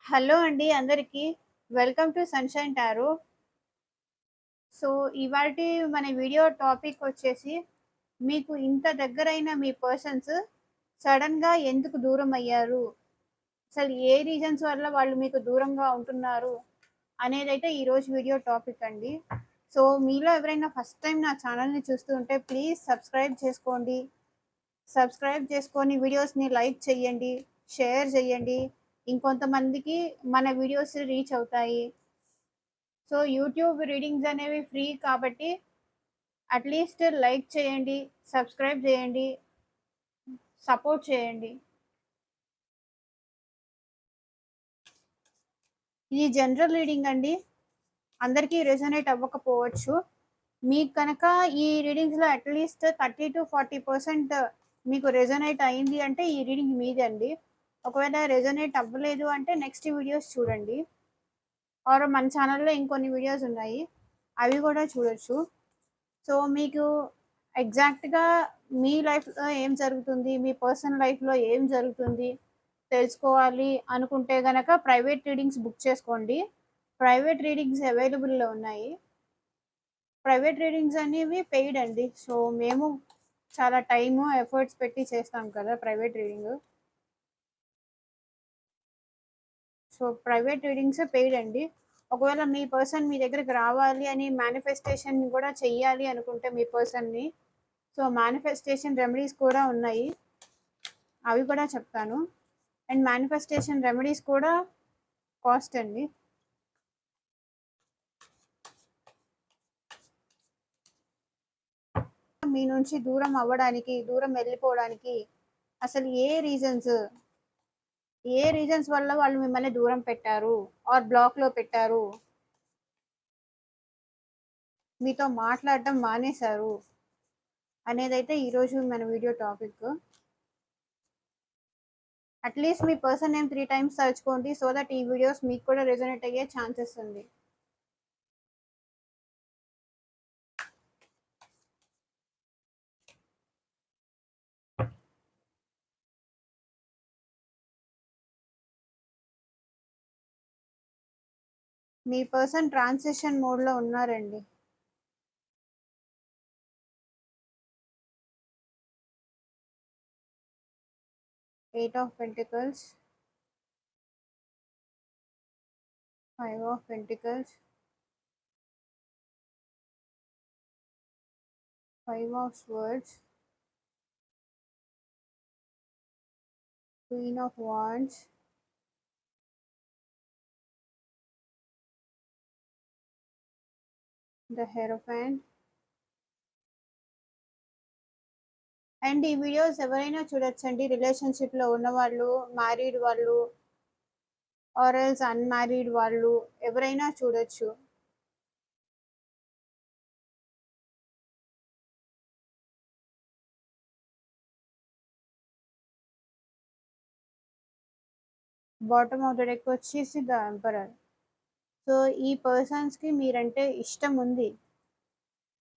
Hello అండి అందరికీ. Welcome to sunshine tarot. So, ఇవాల్టి మన వీడియో టాపిక్ వచ్చేసి, మీకు ఇంత దగ్గరైన మీ పర్సన్స్ సడెన్‌గా ఎందుకు దూరమయ్యారు? అసలు ఏ రీజన్స్ వల్ల వాళ్ళు మీకు దూరంగా ఉంటున్నారు? అనేదైతే ఈరోజు వీడియో టాపిక్ అండి. సో, మీలో ఎవరైనా ఫస్ట్ టైమ్ నా ఛానల్‌ని చూస్తూ ఉంటే ప్లీజ్ సబ్స్క్రైబ్ చేసుకోండి. సబ్స్క్రైబ్ చేసుకొని వీడియోస్‌ని లైక్ చేయండి, షేర్ చేయండి. ఇంకొంతమందికి మన వీడియోస్ రీచ్ అవుతాయి. సో, యూట్యూబ్ రీడింగ్స్ అనేవి ఫ్రీ కాబట్టి అట్‌లీస్ట్ లైక్ చేయండి, సబ్స్క్రైబ్ చేయండి, సపోర్ట్ చేయండి. ఇది జనరల్ రీడింగ్ అండి. అందరికీ రెజొనేట్ అవ్వకపోవచ్చు. మీకు కనుక ఈ రీడింగ్స్‌లో అట్‌లీస్ట్ 30-40% మీకు రెజొనేట్ అయింది అంటే ఈ రీడింగ్ మీదే అండి. ఒకవేళ రెజొనేట్ అవ్వలేదు అంటే నెక్స్ట్ వీడియోస్ చూడండి. ఆర్ మన ఛానల్‌లో ఇంకొన్ని వీడియోస్ ఉన్నాయి. అవి కూడా చూడొచ్చు. సో, మీకు ఎగ్జాక్ట్‌గా మీ లైఫ్‌లో ఏం జరుగుతుంది? మీ పర్సనల్ లైఫ్‌లో ఏం జరుగుతుంది? తెలుసుకోవాలి అనుకుంటే గనక ప్రైవేట్ రీడింగ్స్ బుక్ చేసుకోండి. ప్రైవేట్ రీడింగ్స్ అవైలబుల్‌లో ఉన్నాయి. ప్రైవేట్ రీడింగ్స్ అనేవి పెయిడ్ అండి. సో, మేము చాలా టైము, ఎఫర్ట్స్ పెట్టి చేస్తాం కదా! Private reading. So, private readings paid అండి. ఒకవేళ మీ పర్సన్ మీ దగ్గరికి రావాలి అని మేనిఫెస్టేషన్ కూడా చెయ్యాలి అనుకుంటే మీ పర్సన్‌ని, సో, మేనిఫెస్టేషన్ రెమెడీస్ కూడా ఉన్నాయి. అవి కూడా చెప్తాను. అండ్ మేనిఫెస్టేషన్ రెమెడీస్ కూడా కాస్ట్ అండి. మీ నుంచి దూరం అవ్వడానికి, దూరం వెళ్ళిపోవడానికి అసలు ఏ రీజన్స్ వల్ల వాళ్ళు మిమ్మల్ని దూరం పెట్టారు? ఆర్ బ్లాక్‌లో పెట్టారు? మీతో మాట్లాడడం మానేశారు? అనేదైతే ఈరోజు మన వీడియో టాపిక్. అట్‌లీస్ట్ మీ పర్సన్ నేమ్ 3 టైమ్స్ తలుచుకోండి. సో దట్ ఈ వీడియోస్ మీకు కూడా రెజొనేట్ అయ్యే ఛాన్సెస్ ఉంది. మీ పర్సన్ ట్రాన్సిషన్ మోడ్‌లో ఉన్నారండి. 8 of pentacles, 5 of pentacles, 5 of swords, queen of wands, the hierophant. And ఈ వీడియోస్ ఎవరైనా చూడొచ్చండి. రిలేషన్‌షిప్‌లో ఉన్నవాళ్ళు, మ్యారీడ్ వాళ్ళు ఆర్ ఎల్స్ అన్‌మ్యారీడ్ వాళ్ళు ఎవరైనా చూడొచ్చు. బాటమ్ ఆఫ్ ద డెక్ వచ్చేసి ద ఎంపరర్. సో, ఈ పర్సన్స్‌కి మీరంటే ఇష్టం ఉంది.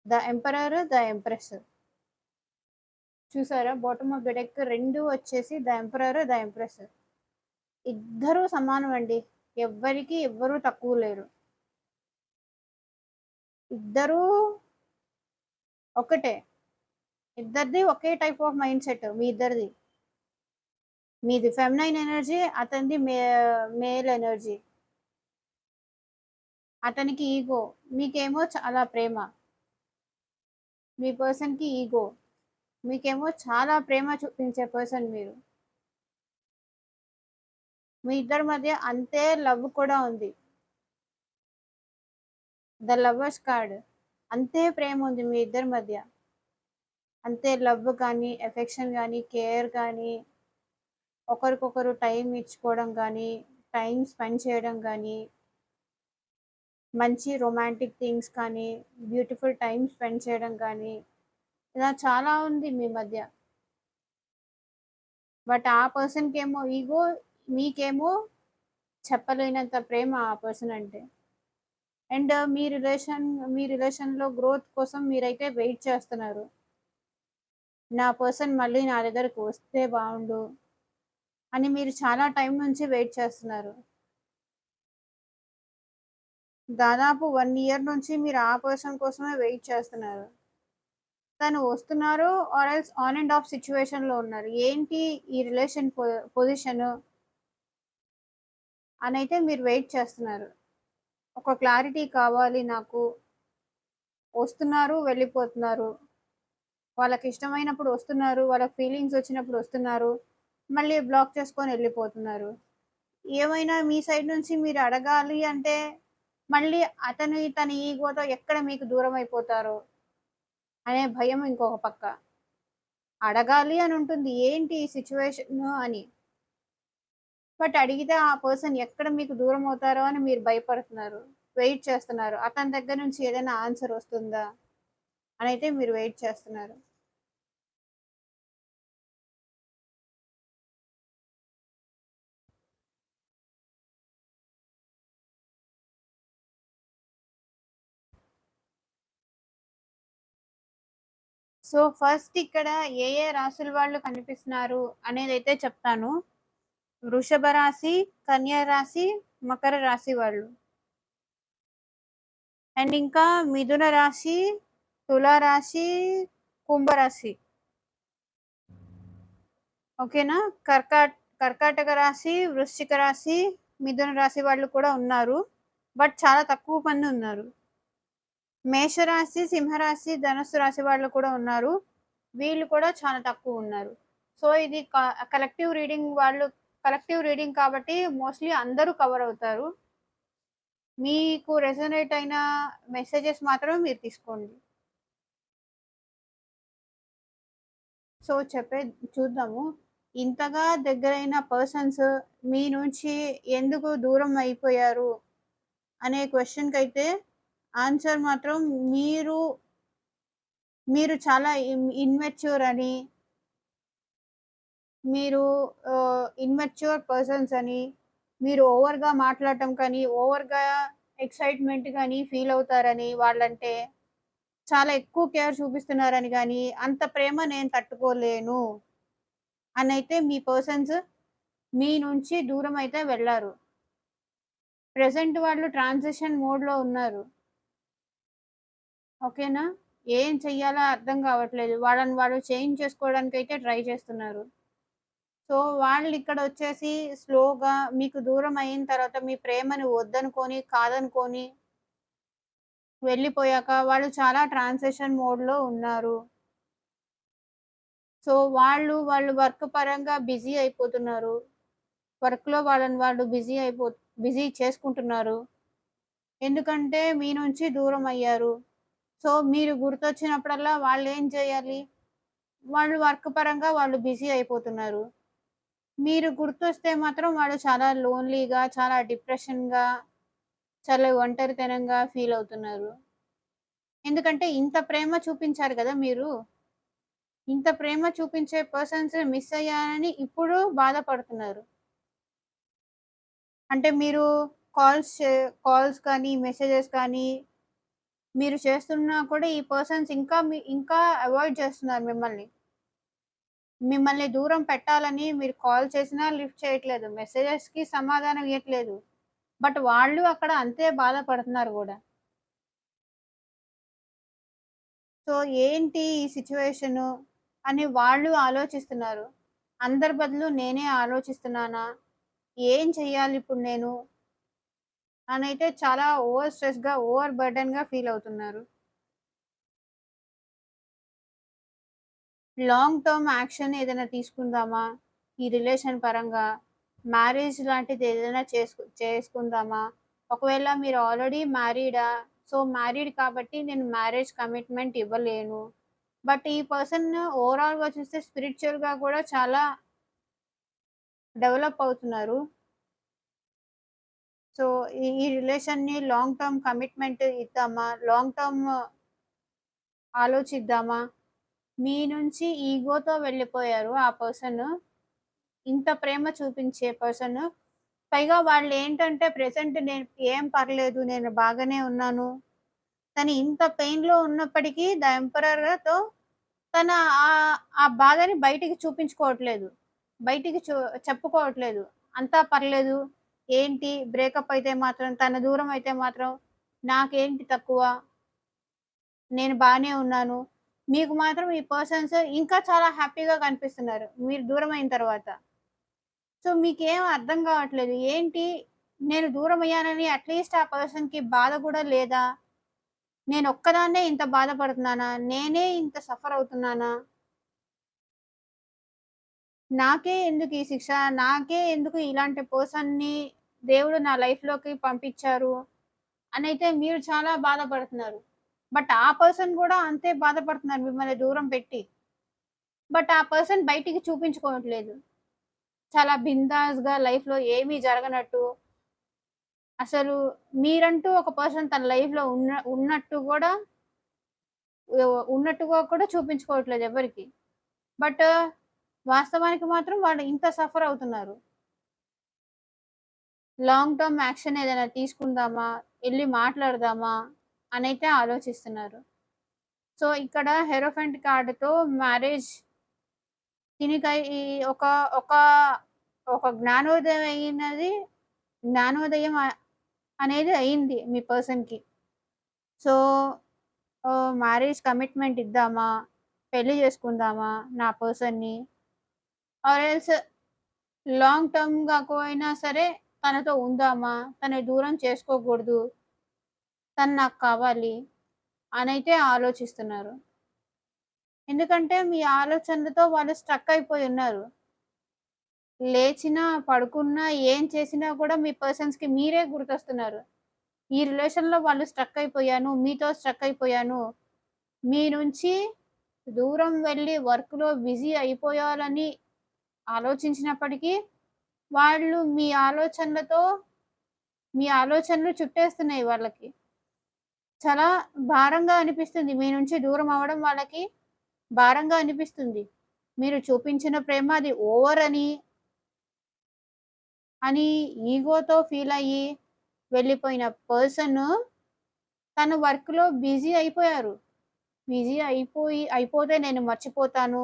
The emperor, the empress. చూసారా? బాటమ్ ఆఫ్ ద డెక్ 2 వచ్చేసి ద ఎంపరర్, ద ఎంప్రెస్. ఇద్దరూ సమానం అండి. ఎవ్వరు తక్కువ లేరు. ఇద్దరూ ఒకటే. ఇద్దరిది ఒకే టైప్ ఆఫ్ మైండ్ సెట్ మీ ఇద్దరిది. మీది ఫెమినైన్ ఎనర్జీ, అతనిది మేల్ ఎనర్జీ. అతనికి ఈగో, మీకేమో చాలా ప్రేమ. మీ పర్సన్‌కి ఈగో, మీకేమో చాలా ప్రేమ చూపించే పర్సన్ మీరు. మీ ఇద్దరి మధ్య అంతే లవ్ కూడా ఉంది. The lovers card. అంతే ప్రేమ ఉంది మీ ఇద్దరి మధ్య. అంతే లవ్ కానీ, ఎఫెక్షన్ గానీ, కేర్ గానీ, ఒకరికొకరు టైం ఇచ్చుకోవడం గానీ, టైం స్పెండ్ చేయడం గానీ, మంచి రొమాంటిక్ థింగ్స్ కానీ, బ్యూటిఫుల్ టైం స్పెండ్ చేయడం కానీ, ఇలా చాలా ఉంది మీ మధ్య. బట్ ఆ పర్సన్‌కేమో ఈగో, మీకేమో చెప్పలేనంత ప్రేమ ఆ పర్సన్ అంటే. అండ్ మీ రిలేషన్‌లో గ్రోత్ కోసం మీరైతే వెయిట్ చేస్తున్నారు. నా పర్సన్ మళ్ళీ నా దగ్గరికి వస్తే బావుండు అని మీరు చాలా టైం నుంచి వెయిట్ చేస్తున్నారు. దాదాపు 1 ఇయర్ నుంచి మీరు ఆ పర్సన్ కోసమే వెయిట్ చేస్తున్నారు. తను వస్తున్నారు or else on and of సిట్యుయేషన్‌లో ఉన్నారు. ఏంటి ఈ రిలేషన్ పొజిషను అనైతే మీరు వెయిట్ చేస్తున్నారు. ఒక క్లారిటీ కావాలి నాకు. వస్తున్నారు, వెళ్ళిపోతున్నారు. వాళ్ళకిష్టమైనప్పుడు వస్తున్నారు. వాళ్ళకి ఫీలింగ్స్ వచ్చినప్పుడు వస్తున్నారు. మళ్ళీ బ్లాక్ చేసుకొని ఎళ్ళిపోతున్నారు. ఏమైనా మీ సైడ్ నుంచి మీరు అడగాలి అంటే, మళ్ళీ అతను తన ఈగోతో ఎక్కడ మీకు దూరమైపోతారో అనే భయం ఇంకొక పక్క. అడగాలి అని ఉంటుంది. ఏంటి ఈ సిట్యుయేషను అని. బట్ అడిగితే ఆ పర్సన్ ఎక్కడ మీకు దూరమవుతారో అని మీరు భయపడుతున్నారు. వెయిట్ చేస్తున్నారు. అతని దగ్గర నుంచి ఏదైనా ఆన్సర్ వస్తుందా అనైతే మీరు వెయిట్ చేస్తున్నారు. సో, ఫస్ట్ ఇక్కడ ఏ రాశుల వాళ్ళు కనిపిస్తున్నారు అనేదైతే చెప్తాను. వృషభ రాశి, కన్యా రాశి, మకర రాశి వాళ్ళు. అండ్ ఇంకా మిథున రాశి, తుల రాశి, కుంభరాశి. ఓకేనా? కర్కాటక రాశి, వృశ్చిక రాశి, మిథున రాశి వాళ్ళు కూడా ఉన్నారు. బట్ చాలా తక్కువ మంది ఉన్నారు. మేషరాశి, సింహరాశి, ధనుస్సు రాశి వాళ్ళు కూడా ఉన్నారు. వీళ్ళు కూడా చాలా తక్కువ ఉన్నారు. సో, ఇది కలెక్టివ్ రీడింగ్ కాబట్టి మోస్ట్‌లీ అందరూ కవర్ అవుతారు. మీకు రెసొనేట్ అయిన మెసేజెస్ మాత్రమే మీరు తీసుకోండి. సో, చూద్దాము. ఇంతగా దగ్గరైన పర్సన్స్ మీ నుంచి ఎందుకు దూరం అయిపోయారు అనే క్వెషన్‌కైతే ఆన్సర్ మాత్రం మీరు, మీరు చాలా ఇమ్మెచ్యూర్ అని, మీరు ఇమ్మెచ్యూర్ పర్సన్స్ అని, మీరు ఓవర్‌గా మాట్లాడటం కానీ, ఓవర్‌గా ఎక్సైట్‌మెంట్ గాని ఫీల్ అవుతారని వాళ్ళంటే, చాలా ఎక్కువ కేర్ చూపిస్తున్నారని గాని, అంత ప్రేమ నేను తట్టుకోలేను అనైతే మీ పర్సన్స్ మీ నుంచి దూరమైతే వెళ్లారు. ప్రెజెంట్ వాళ్ళు ట్రాన్సిషన్ మోడ్‌లో ఉన్నారు. ఓకేనా? ఏం చెయ్యాలో అర్థం కావట్లేదు. వాళ్ళని వాళ్ళు చేంజ్ చేసుకోవడానికైతే ట్రై చేస్తున్నారు. సో, వాళ్ళిక్కడొచ్చేసి స్లోగా మీకు దూరం అయిన తర్వాత మీ ప్రేమని వద్దనుకోని, కాదనుకోని వెళ్ళిపోయాక వాళ్ళు చాలా ట్రాన్సిషన్ మోడ్‌లో ఉన్నారు. సో, వాళ్ళు వర్క్ పరంగా బిజీ అయిపోతున్నారు. వర్క్‌లో వాళ్ళని వాళ్ళు బిజీ చేసుకుంటున్నారు. ఎందుకంటే మీ నుంచి దూరమయ్యారు. సో, మీరు గుర్తొచ్చినప్పుడల్లా వాళ్ళేం చేయాలి? వాళ్ళు వర్క్ పరంగా వాళ్ళు బిజీ అయిపోతున్నారు. మీరు గుర్తొస్తే మాత్రం వాళ్ళు చాలా లోన్‌లీగా, చాలా డిప్రెషన్‌గా, చాలా ఒంటరితనంగా ఫీల్ అవుతున్నారు. ఎందుకంటే ఇంత ప్రేమ చూపించారు గదా మీరు. ఇంత ప్రేమ చూపించే పర్సన్స్ మిస్ అయ్యానని ఇప్పుడు బాధపడుతున్నారు. అంటే మీరు కాల్స్ కానీ, మెసేజెస్ కానీ మీరు చేస్తున్నా కూడా ఈ పర్సన్స్ ఇంకా అవాయిడ్ చేస్తున్నారు మిమ్మల్ని. మిమ్మల్ని దూరం పెట్టాలని మీరు కాల్ చేసినా లిఫ్ట్ చేయట్లేదు. మెసేజెస్‌కి సమాధానం ఇయ్యట్లేదు. బట్ వాళ్ళు అక్కడ అంతే బాధపడుతున్నారు గూడా. సో, ఏంటి ఈ సిట్యుయేషను అని వాళ్ళు ఆలోచిస్తున్నారు. అందరి బదులు నేనే ఆలోచిస్తున్నానా? ఏం చెయ్యాలిప్పుడు నేను? అనైతే చాలా ఓవర్ స్ట్రెస్‌గా, ఓవర్ బర్డెన్‌గా ఫీల్ అవుతున్నారు. లాంగ్ టర్మ్ యాక్షన్ ఏదైనా తీసుకుందామా? ఈ రిలేషన్ పరంగా? మ్యారేజ్ లాంటిది ఏదైనా చేసుకుందామా? ఒకవేళ మీరు ఆల్రెడీ మ్యారీడా? సో, మ్యారీడ్ కాబట్టి నేను మ్యారేజ్ కమిట్మెంట్ ఇవ్వలేను. బట్ ఈ పర్సన్ ఓవరాల్‌గా చూస్తే స్పిరిచ్యువల్‌గా కూడా చాలా డెవలప్ అవుతున్నారు. సో, ఈ రిలేషన్‌ని లాంగ్ టర్మ్ కమిట్మెంట్ ఇద్దామా? లాంగ్ టర్మ్ ఆలోచిద్దామా? మీ నుంచి ఈగోతో వెళ్ళిపోయారు ఆ పర్సన్. ఇంత ప్రేమ చూపించే పర్సన్. పైగా వాళ్ళేంటంటే ప్రెజెంట్ నేను ఏం పర్లేదు. నేను బాగానే ఉన్నాను. తను ఇంత పెయిన్‌లో ఉన్నప్పటికీ ద ఎంపరర్‌తో తన ఆ బాధని బయటికి చూపించుకోవట్లేదు. బయటికి చెప్పుకోవట్లేదు. అంతా పర్లేదు. ఏంటి బ్రేకప్ అయితే మాత్రం తన దూరం అయితే మాత్రం నాకేంటి తక్కువ, నేను బానే ఉన్నాను. మీకు మాత్రం ఈ పర్సన్స్ ఇంకా చాలా హ్యాపీగా కనిపిస్తున్నారు మీరు దూరమైన తర్వాత. సో, మీకేం అర్థం గావట్లేదు. ఏంటి నేను దూరమయ్యానని అట్‌లీస్ట్ ఆ పర్సన్‌కి బాధ గూడా లేదా? నేనొక్కదాన్నే ఇంత బాధపడుతున్నానా? నేనే ఇంత సఫర్ అవుతున్నానా? నాకే ఎందుకు ఈ శిక్ష? నాకే ఎందుకు ఇలాంటి పర్సన్‌ని దేవుడు నా లైఫ్‌లోకి పంపించారు? అనైతే మీరు చాలా బాధపడుతున్నారు. బట్ ఆ పర్సన్ గూడా అంతే బాధపడుతున్నారు మిమ్మల్ని దూరం పెట్టి. బట్ ఆ పర్సన్ బయటికి చూపించుకోవట్లేదు. చాలా బిందాస్‌గా లైఫ్‌లో ఏమీ జరగనట్టు, అసలు మీరంటూ ఒక పర్సన్ తన లైఫ్‌లో ఉన్నట్టు గూడా ఉన్నట్టుగా కూడా చూపించుకోవట్లేదు ఎవ్వరికీ. బట్ వాస్తవానికి మాత్రం వాళ్ళు ఇంత సఫర్ అవుతున్నారు. లాంగ్ టర్మ్ యాక్షన్ ఏదైనా తీసుకుందామా? ఎళ్లి మాట్లాడదామా? అనైతే ఆలోచిస్తున్నారు. సో, ఇక్కడ హెరోఫెంట్ కార్డ్‌తో మ్యారేజ్ దీనికై ఈ ఒక ఒక ఒక జ్ఞానోదయం అయినది జ్ఞానోదయం అనేది అయింది మీ పర్సన్‌కి. సో, మ్యారేజ్ కమిట్మెంట్ ఇద్దామా? పెళ్లి చేసుకుందామా నా పర్సన్‌ని? ఆర్ ఎల్స్ లాంగ్ టర్మ్ గాకపోయినా సరే తనతో ఉందామా? తనని దూరం చేసుకోకూడదు. తను నాకు కావాలి అనైతే ఆలోచిస్తున్నారు. ఎందుకంటే మీ ఆలోచనలతో వాళ్ళు స్ట్రక్ అయిపోయి ఉన్నారు. లేచినా, పడుకున్నా, ఏం చేసినా కూడా మీ పర్సన్స్‌కి మీరే గుర్తొస్తున్నారు. ఈ రిలేషన్‌లో వాళ్ళు స్ట్రక్ అయిపోయాను. మీతో స్ట్రక్ అయిపోయాను. మీ నుంచి దూరం వెళ్లి వర్క్‌లో బిజీ అయిపోయాలని ఆలోచించినప్పటికీ, వాళ్ళు మీ ఆలోచనలు చుట్టేస్తున్నాయి వాళ్ళకి. చాలా భారంగా అనిపిస్తుంది. మీ నుంచి దూరం అవ్వడం వాళ్ళకి భారంగా అనిపిస్తుంది. మీరు చూపించిన ప్రేమ అది ఓవర్ అని ఈగోతో ఫీల్ అయ్యి వెళ్ళిపోయిన పర్సన్ తను వర్క్‌లో బిజీ అయిపోయారు. అయిపోతే నేను మర్చిపోతాను.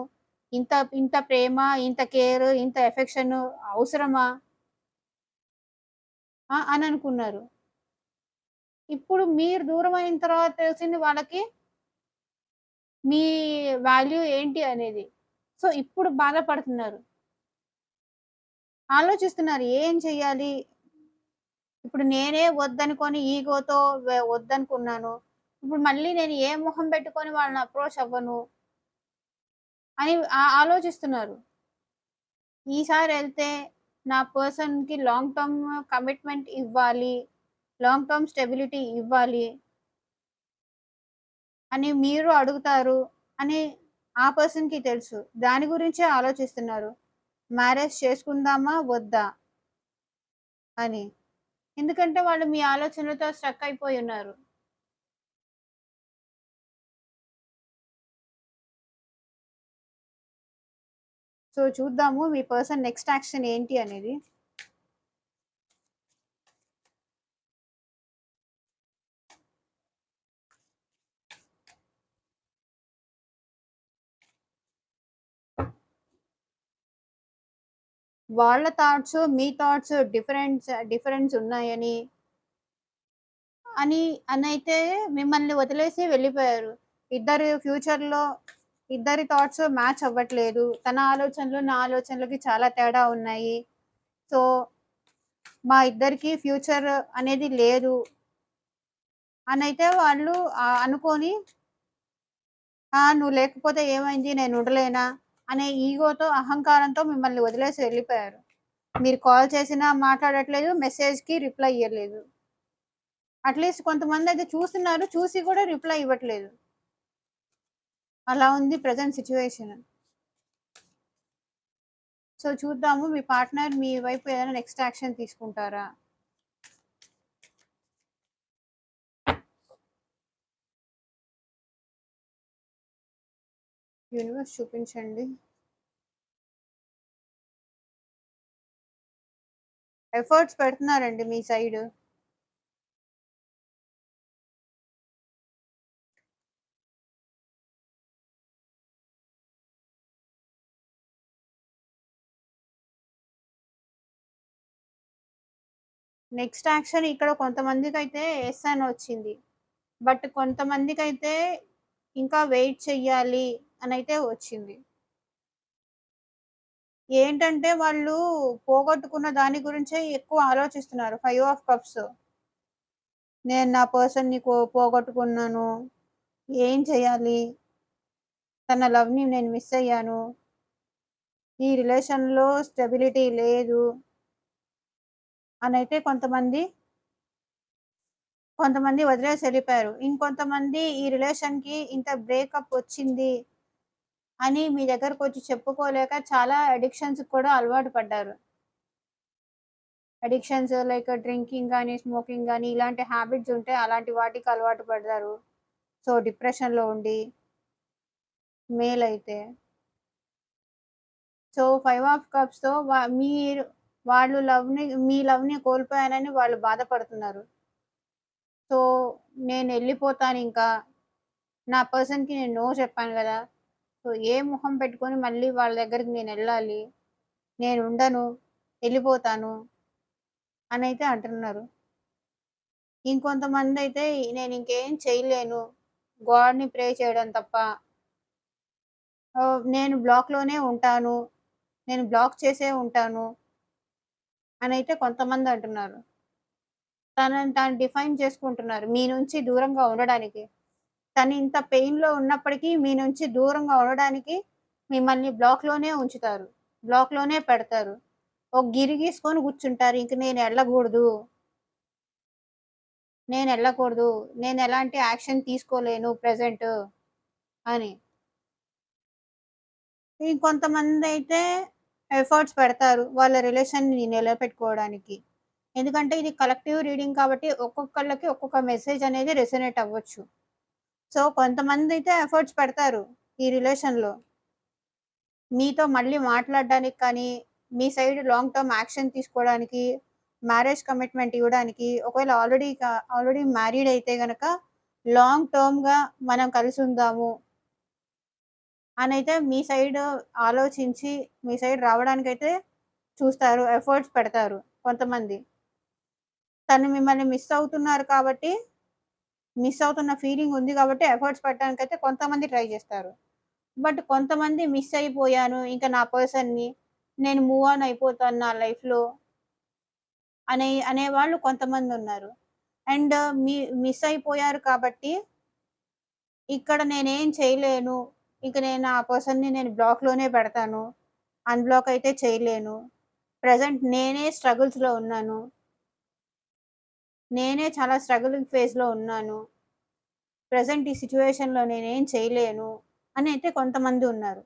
ఇంత ఇంత ప్రేమ, ఇంత కేర్, ఇంత ఎఫెక్షన్ అవసరమా? అని అనుకున్నారు. ఇప్పుడు మీరు దూరమైన తర్వాత తెలిసింది వాళ్ళకి మీ వాల్యూ ఏంటి అనేది. సో, ఇప్పుడు బాధపడుతున్నారు. ఆలోచిస్తున్నారు ఏం చెయ్యాలి? ఇప్పుడు నేనే వద్దనుకోని ఈగోతో వద్దనుకున్నాను. ఇప్పుడు మళ్ళీ నేను ఏ మొహం పెట్టుకొని వాళ్ళని అప్రోచ్ అవ్వను అని ఆలోచిస్తున్నారు. ఈసారెళ్తే నా పర్సన్‌కి లాంగ్ టర్మ్ కమిట్మెంట్ ఇవ్వాలి. లాంగ్ టర్మ్ స్టెబిలిటీ ఇవ్వాలి అని మీరు అడుగుతారు అని ఆ పర్సన్‌కి తెలుసు. దాని గురించే ఆలోచిస్తున్నారు. మ్యారేజ్ చేసుకుందామా? వద్దా? అని. ఎందుకంటే వాళ్ళు మీ ఆలోచనలతో స్ట్రక్ అయిపోయి ఉన్నారు. సో, చూద్దాము మీ పర్సన్ నెక్స్ట్ యాక్షన్ ఏంటి అనేది. వాళ్ళ థాట్స్, మీ థాట్స్ డిఫరెన్స్ ఉన్నాయని అని అనైతే మిమ్మల్ని వదిలేసి వెళ్ళిపోయారు. ఫ్యూచర్‌లో ఇద్దరి థాట్స్ మ్యాచ్ అవ్వట్లేదు. తన ఆలోచనలు, నా ఆలోచనలకి చాలా తేడా ఉన్నాయి. సో, మా ఇద్దరికీ ఫ్యూచర్ అనేది లేదు అనైతే వాళ్ళు అనుకోని, నువ్వు లేకపోతే ఏమైంది? నేను ఉండలేనా? అనే ఈగోతో, అహంకారంతో మిమ్మల్ని వదిలేసి వెళ్ళిపోయారు. మీరు కాల్ చేసినా మాట్లాడట్లేదు. మెసేజ్‌కి రిప్లై ఇయ్యలేదు. అట్‌లీస్ట్ కొంతమందయితే చూస్తున్నారు. చూసి కూడా రిప్లై ఇవ్వట్లేదు. అలా ఉంది ప్రెజెంట్ సిట్యుయేషన్. సో, చూద్దాము మీ పార్ట్నర్ మీ వైపు ఏదైనా నెక్స్ట్ యాక్షన్ తీసుకుంటారా? యూనివర్స్ చూపించండి. ఎఫర్ట్స్ పెడుతున్నారండి మీ సైడ్. నెక్స్ట్ యాక్షన్ ఇక్కడ కొంతమందికైతే యెస్ అని వచ్చింది. బట్ కొంతమందికైతే ఇంకా వెయిట్ చెయ్యాలి అనైతే వచ్చింది. ఏంటంటే వాళ్ళు పోగొట్టుకున్న దాని గురించే ఎక్కువ ఆలోచిస్తున్నారు. 5 ఆఫ్ కప్స్. నేను నా పర్సన్‌ని పోగొట్టుకున్నాను. ఏం చేయాలి? తన లవ్‌ని నేను మిస్ అయ్యాను. ఈ రిలేషన్‌లో స్టెబిలిటీ లేదు అనైతే కొంతమంది వదిలేసి ఎళ్ళిపోయారు. ఇంకొంతమంది ఈ రిలేషన్‌కి ఇంత బ్రేకప్ వచ్చింది అని మీ దగ్గరకొచ్చి చెప్పుకోలేక చాలా అడిక్షన్స్‌కి కూడా అలవాటు పడ్డారు. అడిక్షన్స్ లైక్ డ్రింకింగ్ గాని, స్మోకింగ్ గాని ఇలాంటి హ్యాబిట్స్ ఉంటే అలాంటి వాటికి అలవాటు పడ్డారు. సో, డిప్రెషన్‌లో ఉండి మేల్ అయితే. సో, 5 ఆఫ్ కప్స్‌తో మీ లవ్‌ని కోల్పోయానని వాళ్ళు బాధపడుతున్నారు. సో, నేనెళ్ళిపోతానింకా. నా పర్సన్‌కి నేను నో చెప్పాను గదా! సో, ఏ మొహం పెట్టుకొని మళ్ళీ వాళ్ళ దగ్గరికి నేనెళ్ళాలి? నేనుండను. ఎళ్ళిపోతాను అనైతే అంటున్నారు. ఇంకొంతమందైతే నేనింకేం చేయలేను. గాడ్‌ని ప్రే చేయడం తప్ప. నేను బ్లాక్‌లోనే ఉంటాను. నేను బ్లాక్ చేసే ఉంటాను అనైతే కొంతమందంటున్నారు. తనని తాను డిఫైన్ చేసుకుంటున్నారు. మీ నుంచి దూరంగా ఉండడానికి. తను ఇంత పెయిన్‌లో ఉన్నప్పటికీ మీ నుంచి దూరంగా ఉండడానికి మిమ్మల్ని బ్లాక్‌లోనే ఉంచుతారు. బ్లాక్‌లోనే పెడతారు. ఒక గిరి గీసుకొని కూర్చుంటారు. ఇంక నేనెళ్ళకూడదు. నేనెలాంటి యాక్షన్ తీసుకోలేను ప్రెజెంటు అని. ఇంకొంతమందైతే ఎఫర్ట్స్ పెడతారు. వాళ్ళ రిలేషన్‌ని నిలబెట్టుకోవడానికి. ఎందుకంటే ఇది కలెక్టివ్ రీడింగ్ కాబట్టి ఒక్కొక్కళ్ళకి ఒక్కొక్క మెసేజ్ అనేది రెసొనేట్ అవ్వచ్చు. సో, కొంతమందైతే ఎఫర్ట్స్ పెడతారు ఈ రిలేషన్‌లో. మీతో మళ్ళీ మాట్లాడడానికి కానీ, మీ సైడ్ లాంగ్ టర్మ్ యాక్షన్ తీసుకోవడానికి, మ్యారేజ్ కమిట్మెంట్ ఇవ్వడానికి, ఒకవేళ ఆల్రెడీ మ్యారీడ్ అయితే గనక లాంగ్ టర్మ్‌గా మనం కలిసుందాము అనైతే మీ సైడ్ ఆలోచించి, మీ సైడ్ రావడానికైతే చూస్తారు. ఎఫర్ట్స్ పెడతారు కొంతమంది. తను మిమ్మల్ని మిస్ అవుతున్న ఫీలింగ్ ఉంది కాబట్టి ఎఫర్ట్స్ పెట్టడానికైతే కొంతమంది ట్రై చేస్తారు. బట్ కొంతమంది మిస్ అయిపోయాను. ఇంక నా పర్సన్‌ని. నేను మూవ్ ఆన్ అయిపోతాను నా లైఫ్‌లో అనేవాళ్ళు కొంతమందున్నారు. అండ్ మీ మిస్ అయిపోయారు కాబట్టి ఇక్కడ నేనేం చేయలేను. ఇంక నేను ఆ పర్సన్‌ని నేను బ్లాక్‌లోనే పెడతాను. అన్‌బ్లాక్ అయితే చేయలేను. ప్రెజెంట్ నేనే స్ట్రగుల్స్‌లో ఉన్నాను. నేనే చాలా స్ట్రగులింగ్ ఫేజ్‌లో ఉన్నాను. ప్రెజెంట్ ఈ సిట్యుయేషన్‌లో నేనేం చేయలేను అని అయితే కొంతమంది ఉన్నారు.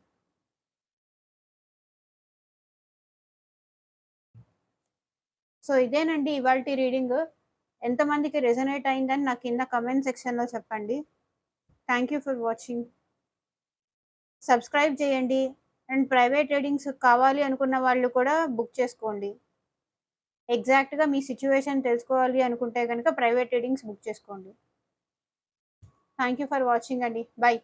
సో, ఇదేనండి ఇవాల్టి రీడింగు. ఎంతమందికి రెసొనేట్ అయిందని నాకు కింద కామెంట్ సెక్షన్‌లో చెప్పండి. Thank you for watching. Subscribe చేయండి. అండ్ ప్రైవేట్ రీడింగ్స్ కావాలి అనుకున్న వాళ్ళు కూడా బుక్ చేసుకోండి. ఎగ్జాక్ట్‌గా మీ సిట్యుయేషన్ తెలుసుకోవాలి అనుకుంటే గనక ప్రైవేట్ రీడింగ్స్ బుక్ చేసుకోండి. థాంక్ యూ ఫర్ వాచింగ్ అండి. బై.